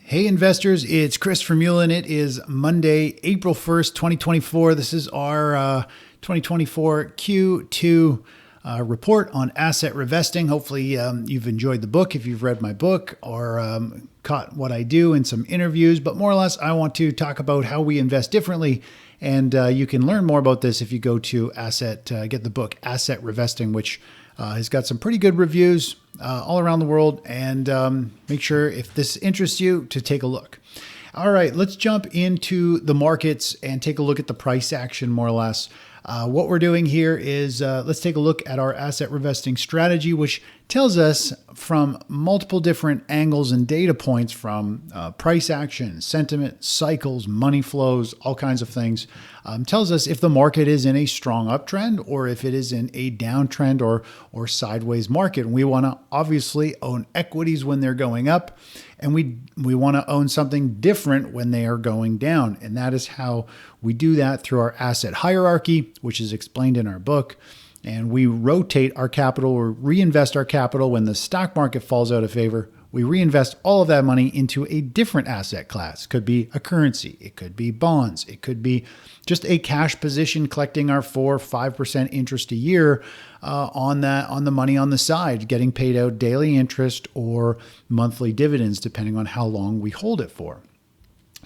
Hey investors, it's Chris from Mullen. It is Monday, April 1st, 2024. This is our 2024 Q2 report on asset revesting. Hopefully you've enjoyed the book if you've read my book or caught what I do in some interviews. But more or less, I want to talk about how we invest differently. And you can learn more about this if you go to get the book Asset Revesting, which has got some pretty good reviews all around the world, and make sure if this interests you to take a look. All right, let's jump into the markets and take a look at the price action more or less. What we're doing here is let's take a look at our asset revesting strategy, which tells us from multiple different angles and data points from price action, sentiment, cycles, money flows, all kinds of things. Tells us if the market is in a strong uptrend or if it is in a downtrend or sideways market. And we want to obviously own equities when they're going up, and we want to own something different when they are going down. And that is how we do that through our asset hierarchy, which is explained in our book. And we rotate our capital or reinvest our capital when the stock market falls out of favor. We reinvest all of that money into a different asset class. Could be a currency. It could be bonds. It could be just a cash position collecting our 4 or 5% interest a year on the money on the side, getting paid out daily interest or monthly dividends, depending on how long we hold it for.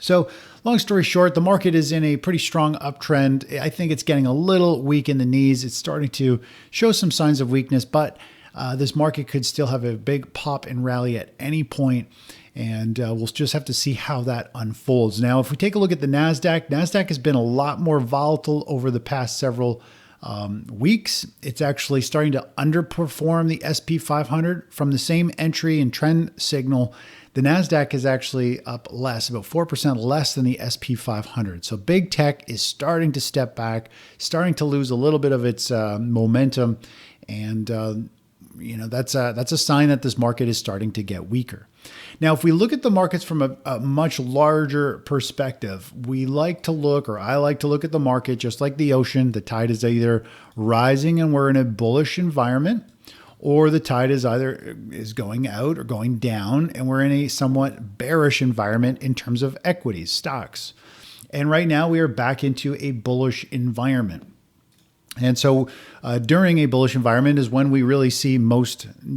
So long story short, the market is in a pretty strong uptrend. I think it's getting a little weak in the knees. It's starting to show some signs of weakness, but this market could still have a big pop and rally at any point, and we'll just have to see how that unfolds. Now, if we take a look at the NASDAQ has been a lot more volatile over the past several weeks. It's actually starting to underperform the SP 500 from the same entry and trend signal. The NASDAQ is actually up less, about 4% less than the SP 500. So big tech is starting to step back, starting to lose a little bit of its momentum. And, that's a sign that this market is starting to get weaker. Now, if we look at the markets from a much larger perspective, I like to look at the market just like the ocean. The tide is either rising and we're in a bullish environment, or the tide is either going out or going down, and we're in a somewhat bearish environment in terms of equities, stocks. And right now we are back into a bullish environment. And so during a bullish environment is when we really see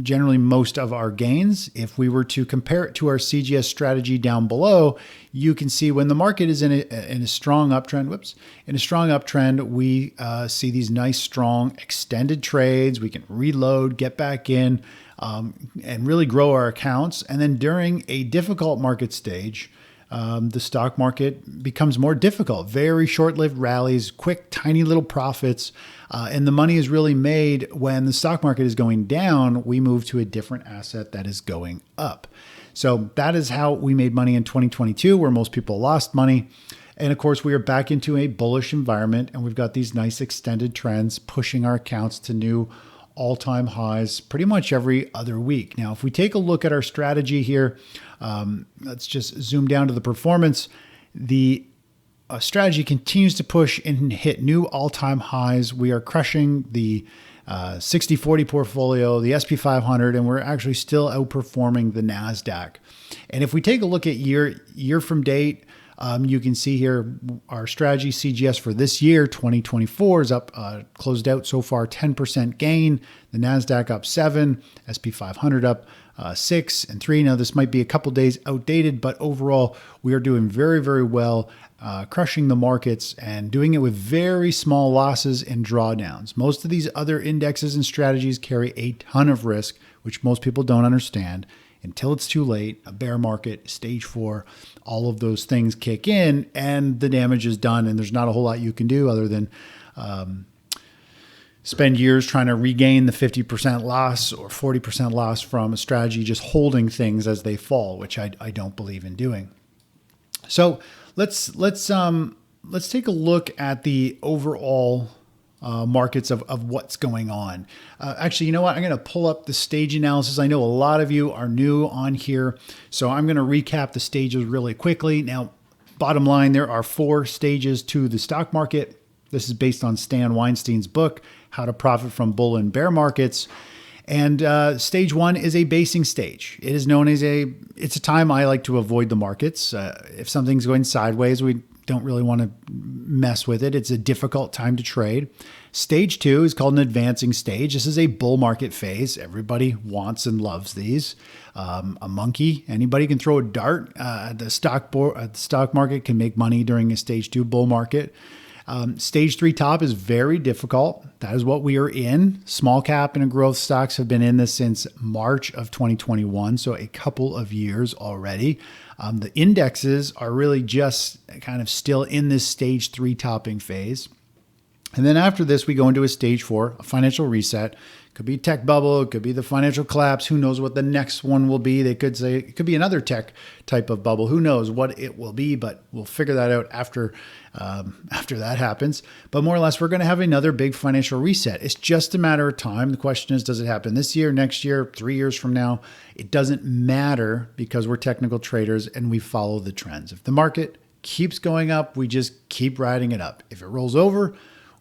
generally most of our gains. If we were to compare it to our CGS strategy down below, you can see when the market is in a strong uptrend, we see these nice, strong, extended trades. We can reload, get back in, and really grow our accounts. And then during a difficult market stage, the stock market becomes more difficult, very short-lived rallies, quick, tiny little profits, and the money is really made when the stock market is going down. We move to a different asset that is going up. So that is how we made money in 2022, where most people lost money. And of course, we are back into a bullish environment, and we've got these nice extended trends pushing our accounts to new all-time highs pretty much every other week. Now, if we take a look at our strategy here, let's just zoom down to the performance. The strategy continues to push and hit new all-time highs. We are crushing the 60-40 portfolio, the SP 500, and we're actually still outperforming the NASDAQ. And if we take a look at year from date, you can see here our strategy CGS for this year, 2024, is up, closed out so far 10% gain. The NASDAQ up 7, SP 500 up 6 and 3. Now, this might be a couple days outdated, but overall, we are doing very, very well, crushing the markets and doing it with very small losses and drawdowns. Most of these other indexes and strategies carry a ton of risk, which most people don't understand. Until it's too late, a bear market, stage 4, all of those things kick in and the damage is done. And there's not a whole lot you can do other than spend years trying to regain the 50% loss or 40% loss from a strategy, just holding things as they fall, which I don't believe in doing. So let's take a look at the overall markets of what's going on. Actually, you know what? I'm going to pull up the stage analysis. I know a lot of you are new on here, so I'm going to recap the stages really quickly. Now, bottom line, there are 4 stages to the stock market. This is based on Stan Weinstein's book, How to Profit from Bull and Bear Markets. And stage one is a basing stage. It is known as it's a time I like to avoid the markets. If something's going sideways, we don't really want to mess with it. It's a difficult time to trade. Stage two is called an advancing stage. This is a bull market phase. Everybody wants and loves these. A monkey, anybody can throw a dart. The stock market can make money during a stage two bull market. Stage three top is very difficult. That is what we are in. Small cap and growth stocks have been in this since March of 2021, so a couple of years already. The indexes are really just kind of still in this stage three topping phase. And then after this, we go into a stage four, a financial reset. Could be tech bubble, it could be the financial collapse. Who knows what the next one will be? They could say it could be another tech type of bubble. Who knows what it will be, but we'll figure that out after that happens. But more or less, we're going to have another big financial reset. It's just a matter of time. The question is, does it happen this year, next year, 3 years from now? It doesn't matter because we're technical traders and we follow the trends. If the market keeps going up, we just keep riding it up. If it rolls over,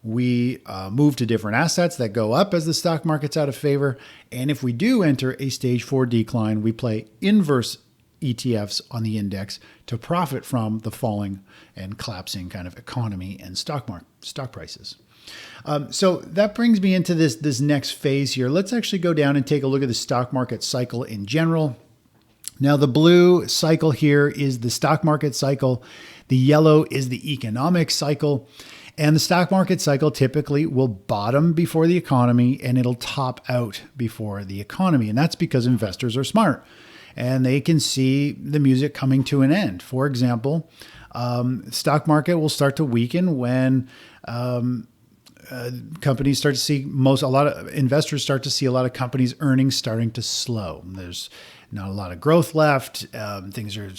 we move to different assets that go up as the stock market's out of favor. And if we do enter a stage four decline, we play inverse ETFs on the index to profit from the falling and collapsing kind of economy and stock prices. So that brings me into this next phase here. Let's actually go down and take a look at the stock market cycle in general. Now, the blue cycle here is the stock market cycle. The yellow is the economic cycle. And the stock market cycle typically will bottom before the economy and it'll top out before the economy. And that's because investors are smart and they can see the music coming to an end. For example, stock market will start to weaken when companies start to see a lot of investors start to see a lot of companies' earnings starting to slow. There's not a lot of growth left. Things are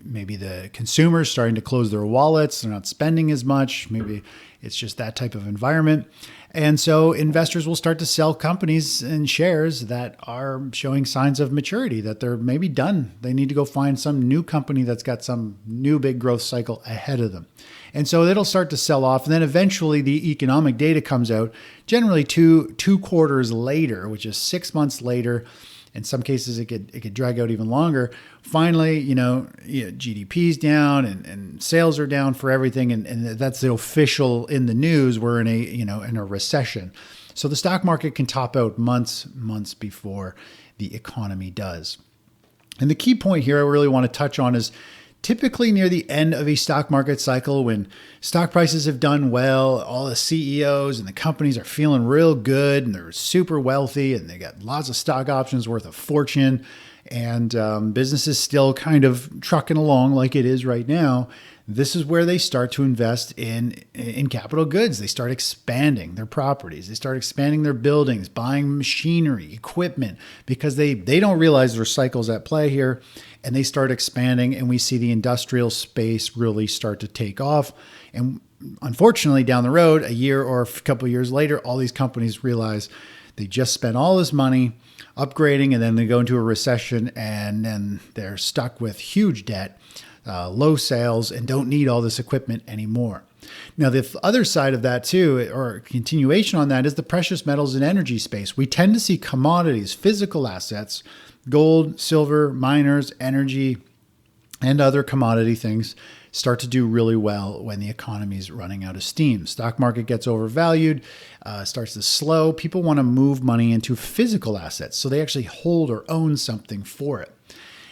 maybe the consumers starting to close their wallets. They're not spending as much. Maybe it's just that type of environment. And so investors will start to sell companies and shares that are showing signs of maturity, that they're maybe done. They need to go find some new company that's got some new big growth cycle ahead of them. And so it'll start to sell off. And then eventually the economic data comes out, generally two quarters later, which is 6 months later. In some cases, it could drag out even longer. Finally, GDP's down and sales are down for everything, and that's the official in the news. We're in a recession, so the stock market can top out months before the economy does. And the key point here I really want to touch on is typically near the end of a stock market cycle, when stock prices have done well, all the CEOs and the companies are feeling real good and they're super wealthy and they got lots of stock options worth a fortune, and business is still kind of trucking along like it is right now. This is where they start to invest in capital goods. They start expanding their properties. They start expanding their buildings, buying machinery, equipment, because they don't realize there's cycles at play here, and they start expanding, and we see the industrial space really start to take off. And unfortunately, down the road, a year or a couple of years later, all these companies realize they just spent all this money upgrading, and then they go into a recession, and then they're stuck with huge debt, low sales, and don't need all this equipment anymore. Now, the other side of that too, or continuation on that, is the precious metals and energy space. We tend to see commodities, physical assets, gold, silver, miners, energy, and other commodity things start to do really well when the economy is running out of steam. Stock market gets overvalued, starts to slow. People want to move money into physical assets, so they actually hold or own something for it.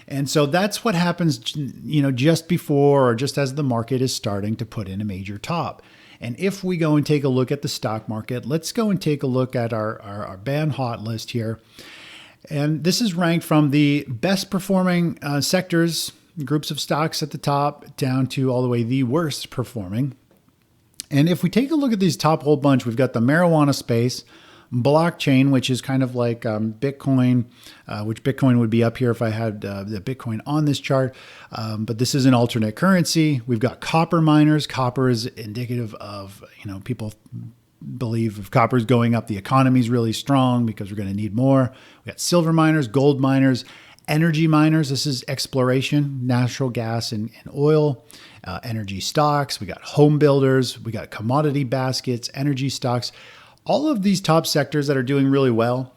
And so that's what happens, just before or just as the market is starting to put in a major top. And if we go and take a look at the stock market, let's go and take a look at our ban hot list here. And this is ranked from the best performing sectors, groups of stocks at the top, down to all the way the worst performing. And if we take a look at these top whole bunch, we've got the marijuana space, blockchain, which is kind of like Bitcoin, which Bitcoin would be up here if I had the Bitcoin on this chart. But this is an alternate currency. We've got copper miners. Copper is indicative of, people believe if copper is going up, the economy is really strong because we're going to need more. We got silver miners, gold miners, energy miners. This is exploration, natural gas and oil, energy stocks. We got home builders. We got commodity baskets, energy stocks. All of these top sectors that are doing really well,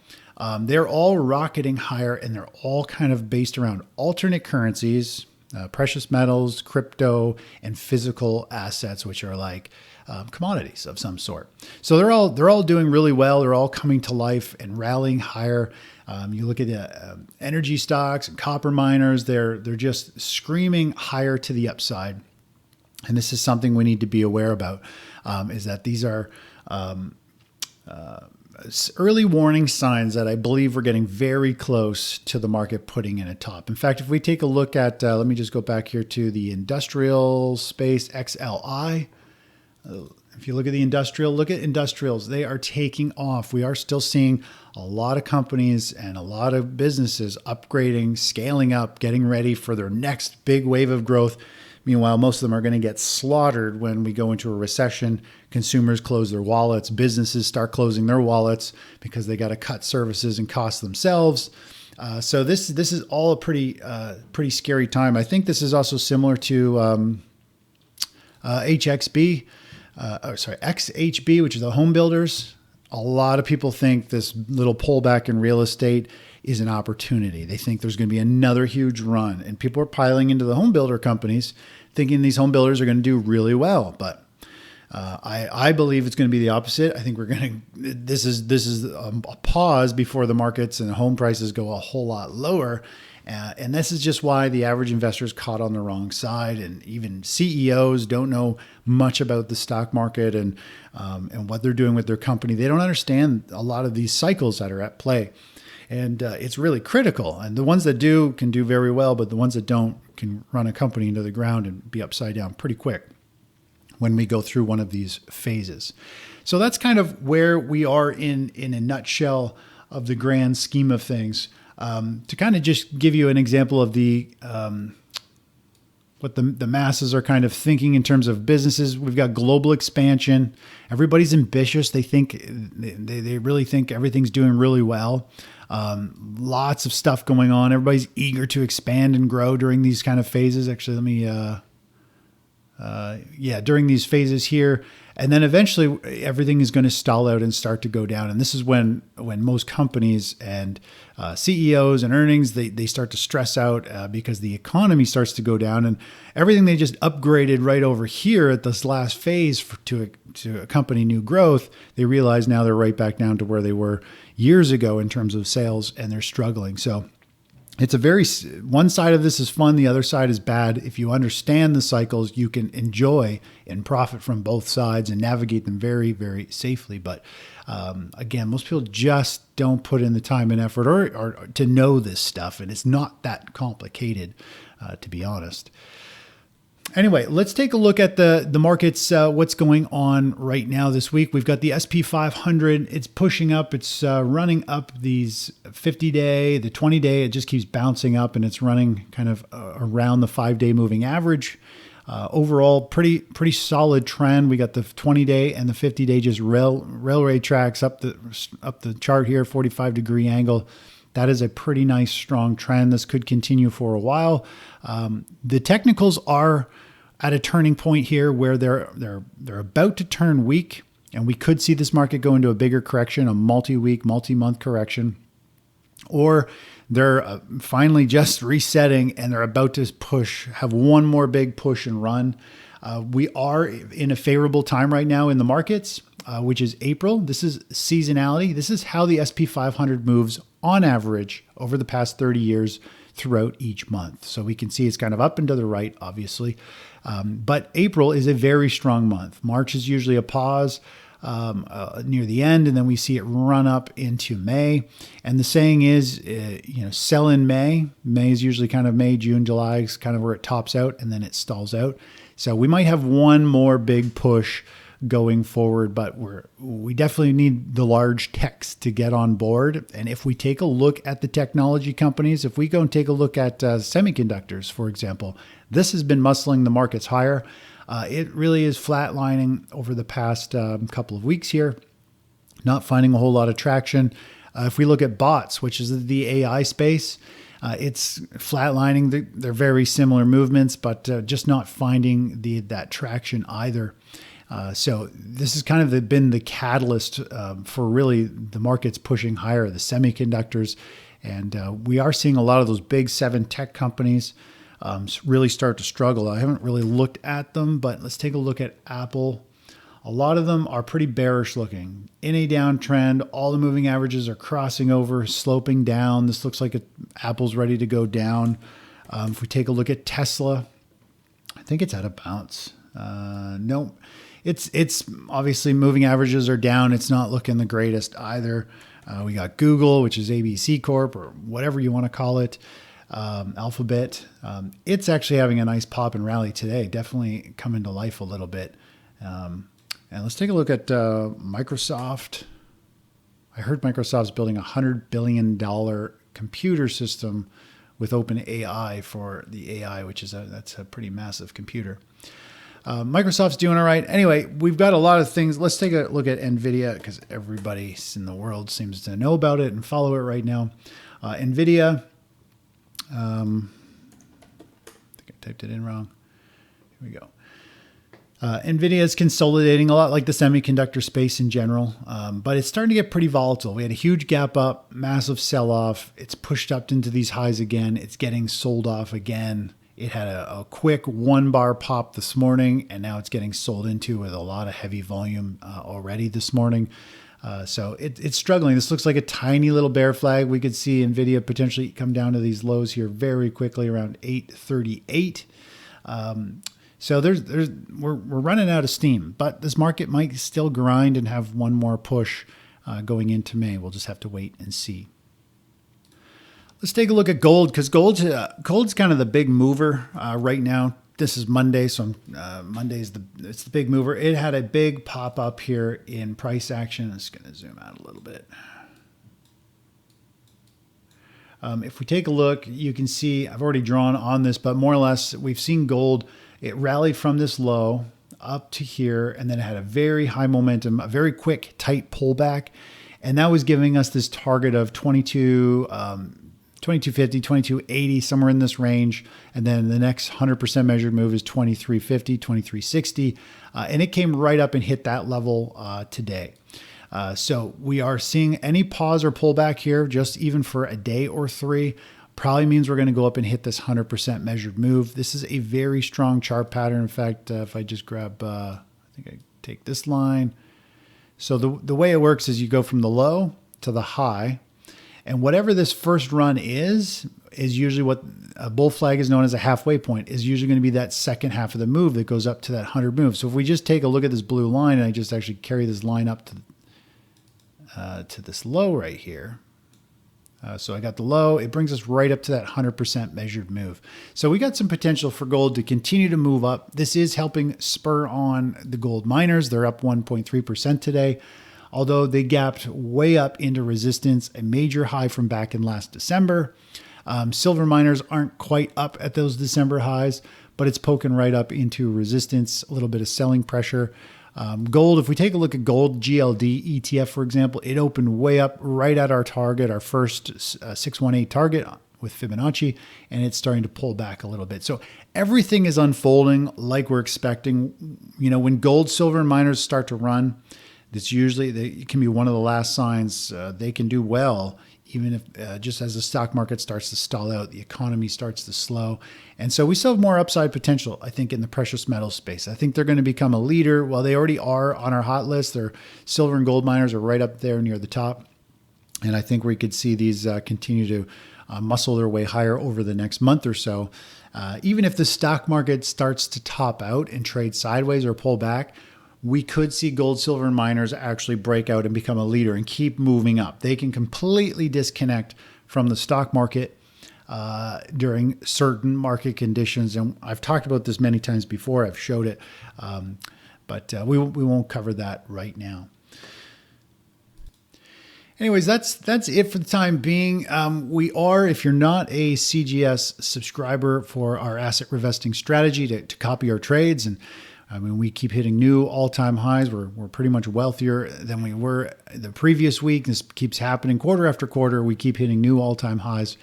They're all rocketing higher, and they're all kind of based around alternate currencies, precious metals, crypto, and physical assets, which are like commodities of some sort. So they're all doing really well. They're all coming to life and rallying higher. You look at the energy stocks and copper miners; they're just screaming higher to the upside. And this is something we need to be aware about, is that these are early warning signs that I believe we're getting very close to the market putting in a top. In fact, if we take a look at, let me just go back here to the industrial space, XLI. If you look at the industrial, look at industrials. They are taking off. We are still seeing a lot of companies and a lot of businesses upgrading, scaling up, getting ready for their next big wave of growth. Meanwhile, most of them are going to get slaughtered when we go into a recession. Consumers close their wallets. Businesses start closing their wallets because they got to cut services and costs themselves. So this is all a pretty scary time. I think this is also similar to XHB, which is the home builders. A lot of people think this little pullback in real estate is an opportunity. They think there's going to be another huge run, and people are piling into the home builder companies thinking these home builders are going to do really well. But I believe it's going to be the opposite. I think this is a pause before the markets and home prices go a whole lot lower. And this is just why the average investor is caught on the wrong side, and even CEOs don't know much about the stock market and what they're doing with their company. They don't understand a lot of these cycles that are at play. And it's really critical. And the ones that do can do very well, but the ones that don't can run a company into the ground and be upside down pretty quick when we go through one of these phases. So that's kind of where we are in a nutshell of the grand scheme of things. To kind of just give you an example of the what the masses are kind of thinking in terms of businesses. We've got global expansion. Everybody's ambitious. They think they really think everything's doing really well. Lots of stuff going on. Everybody's eager to expand and grow during these kind of phases. Actually, let me, during these phases here. And then eventually everything is going to stall out and start to go down. And this is when most companies and CEOs and earnings, they start to stress out because the economy starts to go down, and everything they just upgraded right over here at this last phase to accompany new growth, they realize now they're right back down to where they were years ago in terms of sales, and they're struggling. So it's one side of this is fun, the other side is bad. If you understand the cycles, you can enjoy and profit from both sides and navigate them very, very safely. But again, most people just don't put in the time and effort or to know this stuff, and it's not that complicated, to be honest. Anyway, let's take a look at the markets, what's going on right now this week. We've got the SP 500. It's pushing up. It's running up these 50-day, the 20-day. It just keeps bouncing up, and it's running kind of around the 5-day moving average. Overall, pretty solid trend. We got the 20-day and the 50-day just railway tracks up the chart here, 45-degree angle. That is a pretty nice, strong trend. This could continue for a while. The technicals are at a turning point here where they're about to turn weak, and we could see this market go into a bigger correction, a multi-week, multi-month correction, or they're finally just resetting and they're about to have one more big push and run. We are in a favorable time right now in the markets, which is April. This is seasonality. This is how the SP 500 moves on average over the past 30 years throughout each month. So we can see it's kind of up and to the right, obviously. But April is a very strong month. March is usually a pause near the end, and then we see it run up into May. And the saying is, sell in May. May is usually kind of May, June, July is kind of where it tops out, and then it stalls out. So we might have one more big push going forward, but we definitely need the large techs to get on board. And if we take a look at the technology companies, if we go and take a look at semiconductors, for example, this has been muscling the markets higher. It really is flatlining over the past couple of weeks here, not finding a whole lot of traction. If we look at bots, which is the AI space, it's flatlining. They're very similar movements, but just not finding that traction either. So this has kind of been the catalyst for really the markets pushing higher, the semiconductors. And we are seeing a lot of those big 7 tech companies really start to struggle. I haven't really looked at them, but let's take a look at Apple. A lot of them are pretty bearish looking. In a downtrend, all the moving averages are crossing over, sloping down. This looks like Apple's ready to go down. If we take a look at Tesla, I think it's at a bounce. No, it's obviously moving averages are down. It's not looking the greatest either. We got Google, which is ABC Corp or whatever you want to call it. Alphabet. It's actually having a nice pop and rally today. Definitely coming to life a little bit. And let's take a look at Microsoft. I heard Microsoft's building a $100 billion computer system with OpenAI for the AI, which is that's a pretty massive computer. Microsoft's doing all right. Anyway, we've got a lot of things. Let's take a look at NVIDIA because everybody in the world seems to know about it and follow it right now. NVIDIA, I think I typed it in wrong. Here we go. NVIDIA is consolidating a lot like the semiconductor space in general, but it's starting to get pretty volatile. We had a huge gap up, massive sell-off. It's pushed up into these highs again. It's getting sold off again. It had a quick 1-bar pop this morning, and now it's getting sold into with a lot of heavy volume already this morning. So it's struggling. This looks like a tiny little bear flag. We could see NVIDIA potentially come down to these lows here very quickly around 838. So we're running out of steam, but this market might still grind and have one more push going into May. We'll just have to wait and see. Let's take a look at gold because gold's kind of the big mover right now. This is Monday, so Monday's it's the big mover. It had a big pop up here in price action. I'm just going to zoom out a little bit. If we take a look, you can see I've already drawn on this, but more or less we've seen gold. It rallied from this low up to here, and then it had a very high momentum, a very quick, tight pullback. And that was giving us this target of 2250, 2280, somewhere in this range. And then the next 100% measured move is 2350, 2360. And it came right up and hit that level today. So we are seeing any pause or pullback here, just even for a day or 3, probably means we're going to go up and hit this 100% measured move. This is a very strong chart pattern. In fact, if I just grab, I think I take this line. So the way it works is you go from the low to the high, and whatever this first run is usually what a bull flag is known as a halfway point, is usually going to be that second half of the move that goes up to that 100 move. So if we just take a look at this blue line, and I just actually carry this line up to this low right here. So I got the low. It brings us right up to that 100% measured move. So we got some potential for gold to continue to move up. This is helping spur on the gold miners. They're up 1.3% today, although they gapped way up into resistance, a major high from back in last December. Silver miners aren't quite up at those December highs, but it's poking right up into resistance, a little bit of selling pressure. Gold, if we take a look at gold GLD ETF, for example, it opened way up right at our target, our first 618 target with Fibonacci, and it's starting to pull back a little bit. So everything is unfolding like we're expecting. You know, when gold, silver, and miners start to run, it's usually, it can be one of the last signs they can do well, even if just as the stock market starts to stall out, the economy starts to slow. And so we still have more upside potential, I think, in the precious metal space. I think they're going to become a leader. Well, they already are on our hot list. Their silver and gold miners are right up there near the top. And I think we could see these continue to muscle their way higher over the next month or so. Even if the stock market starts to top out and trade sideways or pull back, we could see gold, silver, and miners actually break out and become a leader and keep moving up. They can completely disconnect from the stock market during certain market conditions. And I've talked about this many times before. I've showed it, but we won't cover that right now. Anyways, that's it for the time being. We are, if you're not a CGS subscriber for our asset revesting strategy to copy our trades and I mean, we keep hitting new all-time highs. We're pretty much wealthier than we were the previous week. This keeps happening quarter after quarter. We keep hitting new all-time highs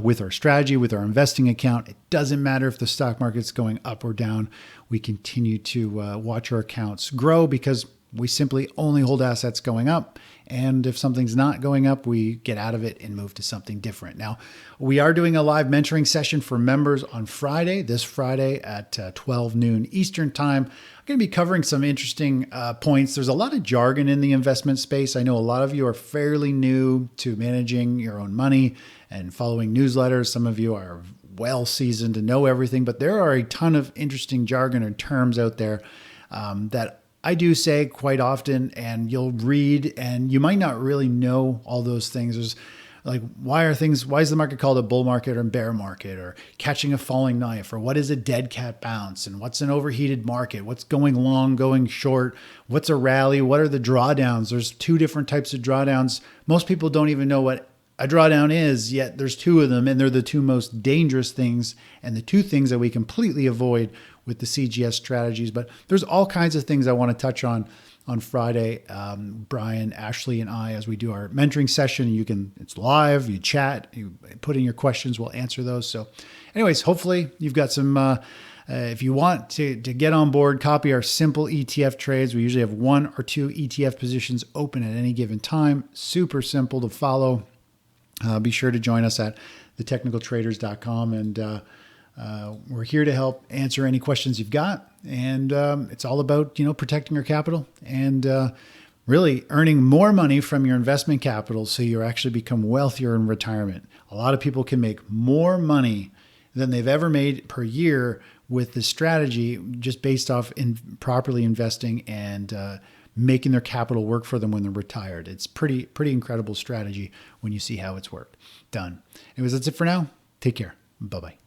with our strategy, with our investing account. It doesn't matter if the stock market's going up or down. We continue to watch our accounts grow because we simply only hold assets going up. And if something's not going up, we get out of it and move to something different. Now, we are doing a live mentoring session for members on Friday, this Friday at 12 noon Eastern time. I'm going to be covering some interesting points. There's a lot of jargon in the investment space. I know a lot of you are fairly new to managing your own money and following newsletters. Some of you are well seasoned to know everything, but there are a ton of interesting jargon and terms out there that I do say quite often, and you'll read and you might not really know all those things. There's like, why is the market called a bull market or bear market, or catching a falling knife, or what is a dead cat bounce, and what's an overheated market? What's going long, going short? What's a rally? What are the drawdowns? There's two different types of drawdowns. Most people don't even know what a drawdown is, yet there's two of them, and they're the two most dangerous things and the two things that we completely avoid with the CGS strategies. But there's all kinds of things I want to touch on Friday. Brian, Ashley, and I, as we do our mentoring session, it's live, you chat, you put in your questions, we'll answer those. So anyways, hopefully you've got some, if you want to get on board, copy our simple ETF trades. We usually have 1 or 2 ETF positions open at any given time. Super simple to follow. Be sure to join us at thetechnicaltraders.com, and we're here to help answer any questions you've got. And it's all about, protecting your capital and really earning more money from your investment capital so you actually become wealthier in retirement. A lot of people can make more money than they've ever made per year with this strategy, just based off properly investing and making their capital work for them when they're retired. It's pretty incredible strategy when you see how it's worked. Done. Anyways, that's it for now. Take care. Bye-bye.